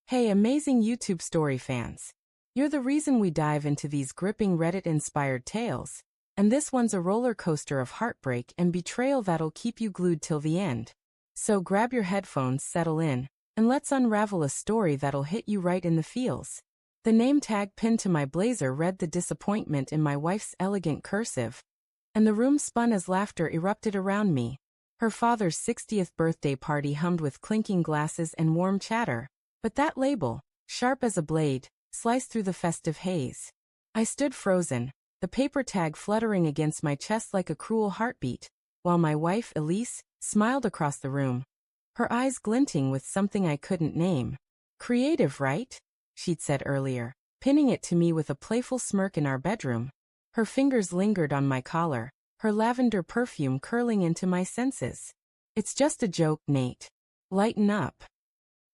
Hey, amazing YouTube story fans. You're the reason we dive into these gripping Reddit-inspired tales. And this one's a roller coaster of heartbreak and betrayal that'll keep you glued till the end. So grab your headphones, settle in, and let's unravel a story that'll hit you right in the feels. The name tag pinned to my blazer read the disappointment in my wife's elegant cursive, and the room spun as laughter erupted around me. Her father's 60th birthday party hummed with clinking glasses and warm chatter. But that label, sharp as a blade, sliced through the festive haze. I stood frozen, the paper tag fluttering against my chest like a cruel heartbeat, while my wife, Elise, smiled across the room, her eyes glinting with something I couldn't name. Creative, right? She'd said earlier, pinning it to me with a playful smirk in our bedroom. Her fingers lingered on my collar, her lavender perfume curling into my senses. It's just a joke, Nate. Lighten up.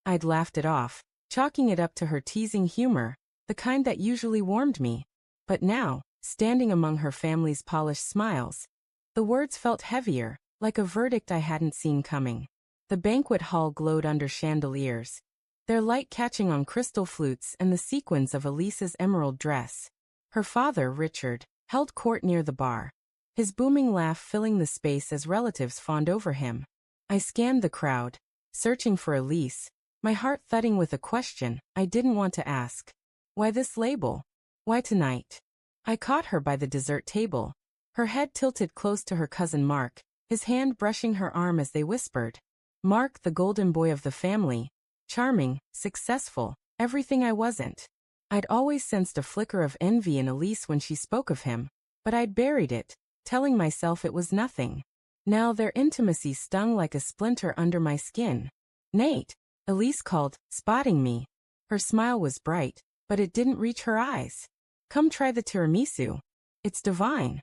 I'd laughed it off, chalking it up to her teasing humor, the kind that usually warmed me. But now, standing among her family's polished smiles, the words felt heavier, like a verdict I hadn't seen coming. The banquet hall glowed under chandeliers, their light catching on crystal flutes and the sequins of Elise's emerald dress. Her father, Richard, held court near the bar, his booming laugh filling the space as relatives fawned over him. I scanned the crowd, searching for Elise, my heart thudding with a question I didn't want to ask. Why this label? Why tonight? I caught her by the dessert table, her head tilted close to her cousin Mark, his hand brushing her arm as they whispered. Mark, the golden boy of the family, charming, successful, everything I wasn't. I'd always sensed a flicker of envy in Elise when she spoke of him, but I'd buried it, telling myself it was nothing. Now their intimacy stung like a splinter under my skin. Nate, Elise called, spotting me. Her smile was bright, but it didn't reach her eyes. Come try the tiramisu. It's divine.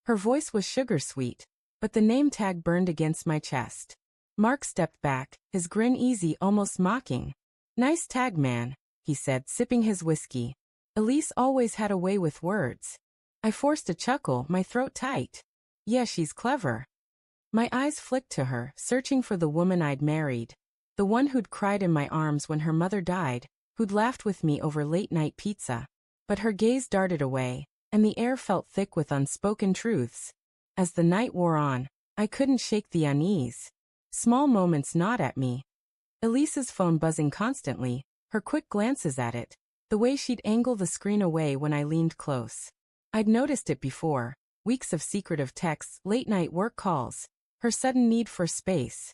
Her voice was sugar-sweet, but the name tag burned against my chest. Mark stepped back, his grin easy, almost mocking. Nice tag, man, he said, sipping his whiskey. Elise always had a way with words. I forced a chuckle, my throat tight. Yeah, she's clever. My eyes flicked to her, searching for the woman I'd married. The one who'd cried in my arms when her mother died, who'd laughed with me over late-night pizza. But her gaze darted away, and the air felt thick with unspoken truths. As the night wore on, I couldn't shake the unease. Small moments gnawed at me. Elise's phone buzzing constantly, her quick glances at it, the way she'd angle the screen away when I leaned close. I'd noticed it before, weeks of secretive texts, late-night work calls, her sudden need for space.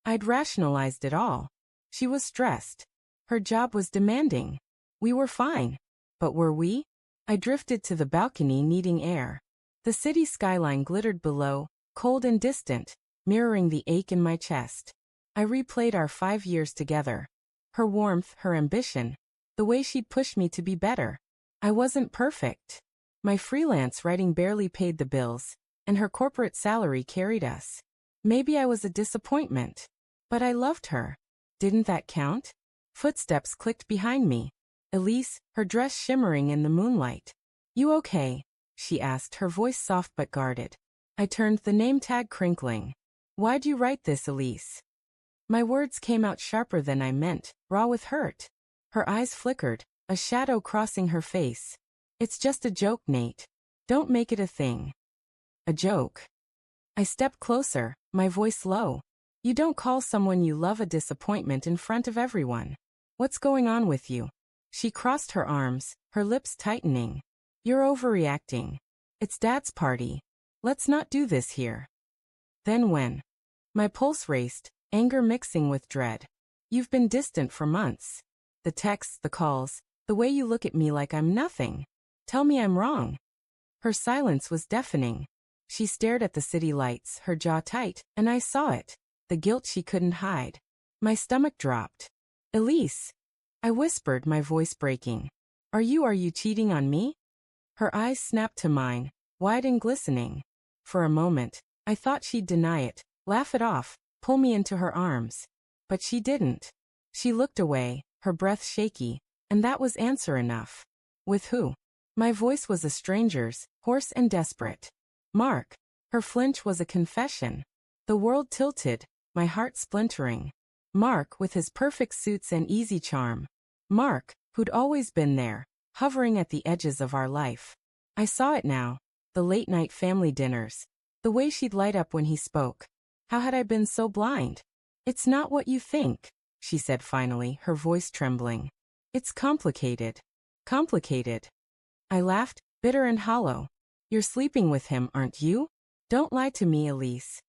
I'd rationalized it all. She was stressed. Her job was demanding. We were fine. But were we? I drifted to the balcony needing air. The city skyline glittered below, cold and distant, mirroring the ache in my chest. I replayed our 5 years together. Her warmth, her ambition, the way she'd pushed me to be better. I wasn't perfect. My freelance writing barely paid the bills, and her corporate salary carried us. Maybe I was a disappointment. But I loved her. Didn't that count? Footsteps clicked behind me. Elise, her dress shimmering in the moonlight. You okay? She asked, her voice soft but guarded. I turned, the name tag crinkling. Why'd you write this, Elise? My words came out sharper than I meant, raw with hurt. Her eyes flickered, a shadow crossing her face. It's just a joke, Nate. Don't make it a thing. A joke. I stepped closer, my voice low. You don't call someone you love a disappointment in front of everyone. What's going on with you? She crossed her arms, her lips tightening. You're overreacting. It's Dad's party. Let's not do this here. Then when? My pulse raced, anger mixing with dread. You've been distant for months. The texts, the calls, the way you look at me like I'm nothing. Tell me I'm wrong. Her silence was deafening. She stared at the city lights, her jaw tight, and I saw it. The guilt she couldn't hide. My stomach dropped. Elise. I whispered, my voice breaking. Are you cheating on me? Her eyes snapped to mine, wide and glistening. For a moment, I thought she'd deny it, laugh it off, pull me into her arms. But she didn't. She looked away, her breath shaky, and that was answer enough. With who? My voice was a stranger's, hoarse and desperate. Mark. Her flinch was a confession. The world tilted, my heart splintering. Mark with his perfect suits and easy charm. Mark, who'd always been there, hovering at the edges of our life. I saw it now, the late-night family dinners, the way she'd light up when he spoke. How had I been so blind? It's not what you think, she said finally, her voice trembling. It's complicated. Complicated. I laughed, bitter and hollow. You're sleeping with him, aren't you? Don't lie to me, Elise.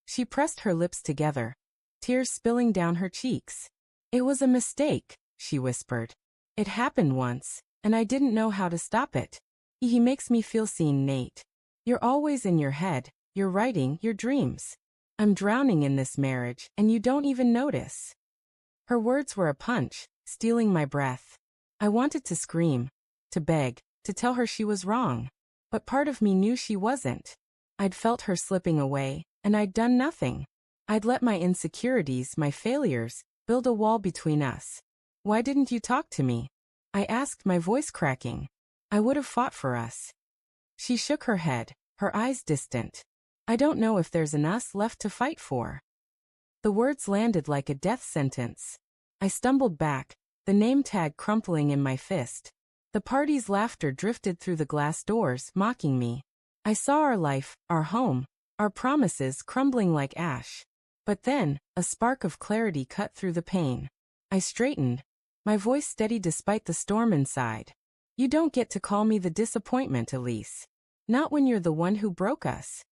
She pressed her lips together, tears spilling down her cheeks. It was a mistake, she whispered. It happened once, and I didn't know how to stop it. He makes me feel seen, Nate. You're always in your head, you're writing your dreams. I'm drowning in this marriage, and you don't even notice. Her words were a punch, stealing my breath. I wanted to scream, to beg, to tell her she was wrong. But part of me knew she wasn't. I'd felt her slipping away, and I'd done nothing. I'd let my insecurities, my failures, build a wall between us. Why didn't you talk to me? I asked, my voice cracking. I would have fought for us. She shook her head, her eyes distant. I don't know if there's an us left to fight for. The words landed like a death sentence. I stumbled back, the name tag crumpling in my fist. The party's laughter drifted through the glass doors, mocking me. I saw our life, our home, our promises crumbling like ash. But then, a spark of clarity cut through the pain. I straightened, my voice steady despite the storm inside. You don't get to call me the disappointment, Elise. Not when you're the one who broke us.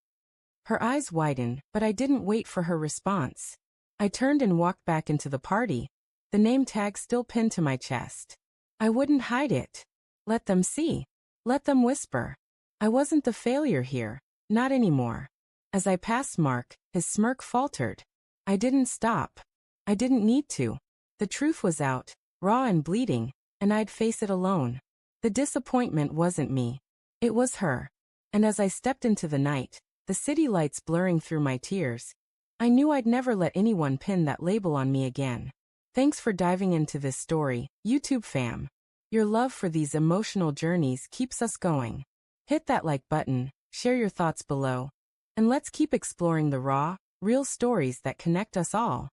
Her eyes widened, but I didn't wait for her response. I turned and walked back into the party, the name tag still pinned to my chest. I wouldn't hide it. Let them see. Let them whisper. I wasn't the failure here, not anymore. As I passed Mark, his smirk faltered. I didn't stop. I didn't need to. The truth was out, raw and bleeding, and I'd face it alone. The disappointment wasn't me. It was her. And as I stepped into the night, the city lights blurring through my tears, I knew I'd never let anyone pin that label on me again. Thanks for diving into this story, YouTube fam. Your love for these emotional journeys keeps us going. Hit that like button, share your thoughts below, and let's keep exploring the raw, real stories that connect us all.